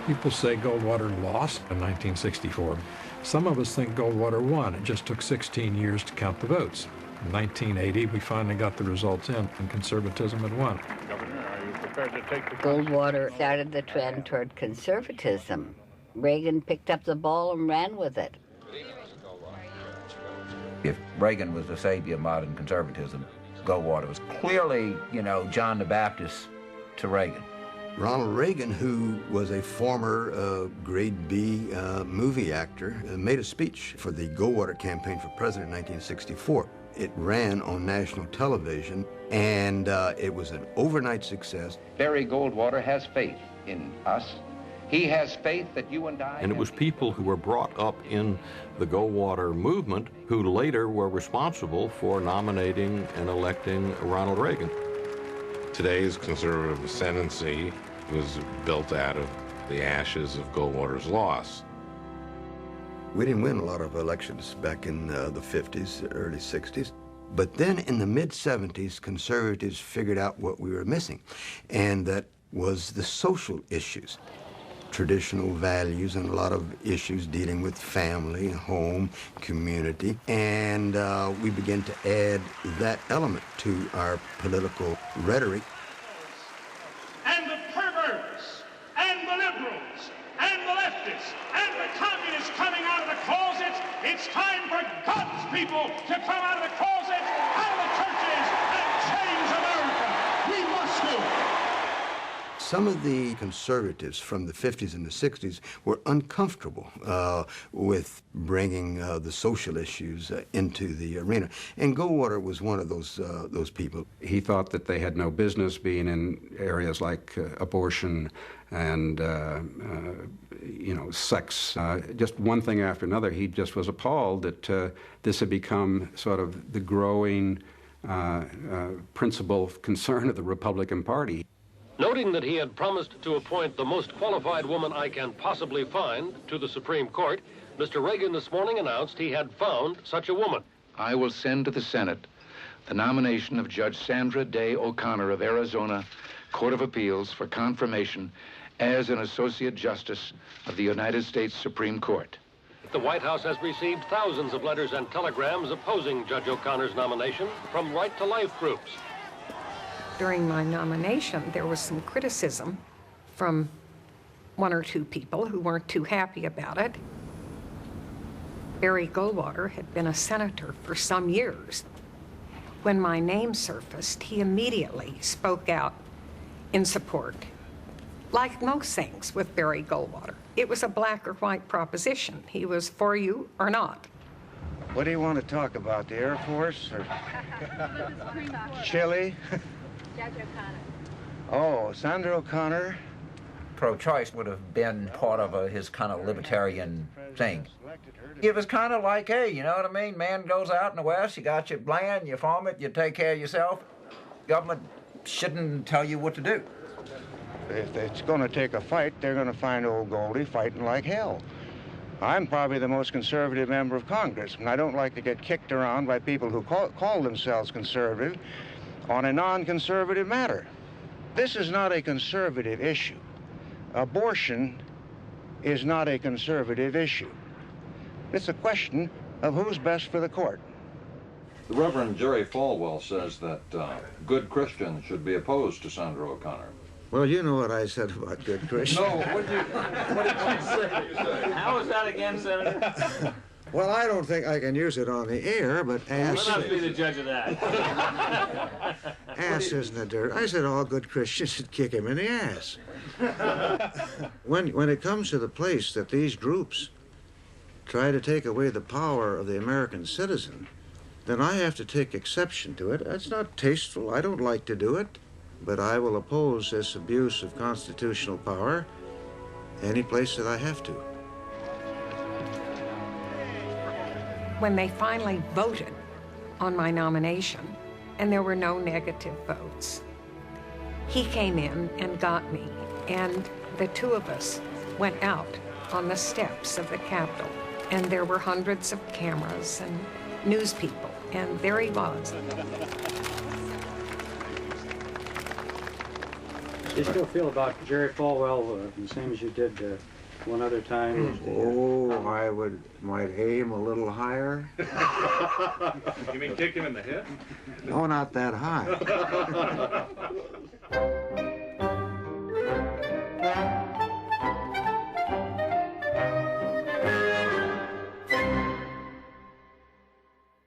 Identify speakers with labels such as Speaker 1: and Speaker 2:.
Speaker 1: People say Goldwater lost in 1964. Some of us think Goldwater won. It just took 16 years to count the votes. In 1980, we finally got the results in, and conservatism had won.
Speaker 2: Governor, are you prepared to take the
Speaker 3: Goldwater started the trend toward conservatism. Reagan picked up the ball and ran with it.
Speaker 4: If Reagan was the savior of modern conservatism, Goldwater was clearly, John the Baptist to Reagan.
Speaker 5: Ronald Reagan, who was a former grade B movie actor, made a speech for the Goldwater campaign for president in 1964. It ran on national television, and it was an overnight success.
Speaker 4: Barry Goldwater has faith in us. He has faith that you and I...
Speaker 6: And it was people who were brought up in the Goldwater movement who later were responsible for nominating and electing Ronald Reagan.
Speaker 7: Today's conservative ascendancy was built out of the ashes of Goldwater's loss.
Speaker 5: We didn't win a lot of elections back in the 50s, early 60s. But then in the mid-70s, conservatives figured out what we were missing, and that was the social issues. Traditional values and a lot of issues dealing with family, home, community, and we began to add that element to our political rhetoric.
Speaker 8: And the perverts, and the liberals, and the leftists, and the communists coming out of the closets, it's time for God's people to come out of the closets, out of the churches, and change America. We must do it.
Speaker 5: Some of the conservatives from the 50s and the 60s were uncomfortable with bringing the social issues into the arena. And Goldwater was one of those people.
Speaker 9: He thought that they had no business being in areas like abortion and, sex. Just one thing after another, he just was appalled that this had become sort of the growing principal concern of the Republican Party.
Speaker 10: Noting that he had promised to appoint the most qualified woman I can possibly find to the Supreme Court, Mr. Reagan this morning announced he had found such a woman.
Speaker 4: I will send to the Senate the nomination of Judge Sandra Day O'Connor of Arizona Court of Appeals for confirmation as an Associate Justice of the United States Supreme Court.
Speaker 10: The White House has received thousands of letters and telegrams opposing Judge O'Connor's nomination from Right to Life groups.
Speaker 11: During my nomination, there was some criticism from one or two people who weren't too happy about it. Barry Goldwater had been a senator for some years. When my name surfaced, he immediately spoke out in support. Like most things with Barry Goldwater, it was a black or white proposition. He was for you or not.
Speaker 12: What do you want to talk about, the Air Force or Chile?
Speaker 13: Judge O'Connor.
Speaker 12: Oh, Sandra O'Connor.
Speaker 4: Pro-choice would have been part of his kind of libertarian thing. It was kind of like, hey, you know what I mean? Man goes out in the West, you got your land, you farm it, you take care of yourself. Government shouldn't tell you what to do.
Speaker 12: If it's going to take a fight, they're going to find old Goldie fighting like hell. I'm probably the most conservative member of Congress, and I don't like to get kicked around by people who call themselves conservative on a non-conservative matter. This is not a conservative issue. Abortion is not a conservative issue. It's a question of who's best for the court.
Speaker 6: The Reverend Jerry Falwell says that good Christians should be opposed to Sandra O'Connor.
Speaker 14: Well, you know what I said about good Christians.
Speaker 6: No, what did you say?
Speaker 15: How was that again, Senator?
Speaker 14: Well, I don't think I can use it on the air, but ass...
Speaker 15: Well, let us be the judge of
Speaker 14: that. Ass isn't a dirt. I said all good Christians should kick him in the ass. When it comes to the place that these groups try to take away the power of the American citizen, then I have to take exception to it. That's not tasteful. I don't like to do it. But I will oppose this abuse of constitutional power any place that I have to.
Speaker 11: When they finally voted on my nomination, and there were no negative votes, he came in and got me, and the two of us went out on the steps of the Capitol, and there were hundreds of cameras and news people, and there he was.
Speaker 13: You still feel about Jerry Falwell the same as you did one other time?
Speaker 14: Oh, I might aim a little higher.
Speaker 2: You mean kick him in the head?
Speaker 14: No, not that high.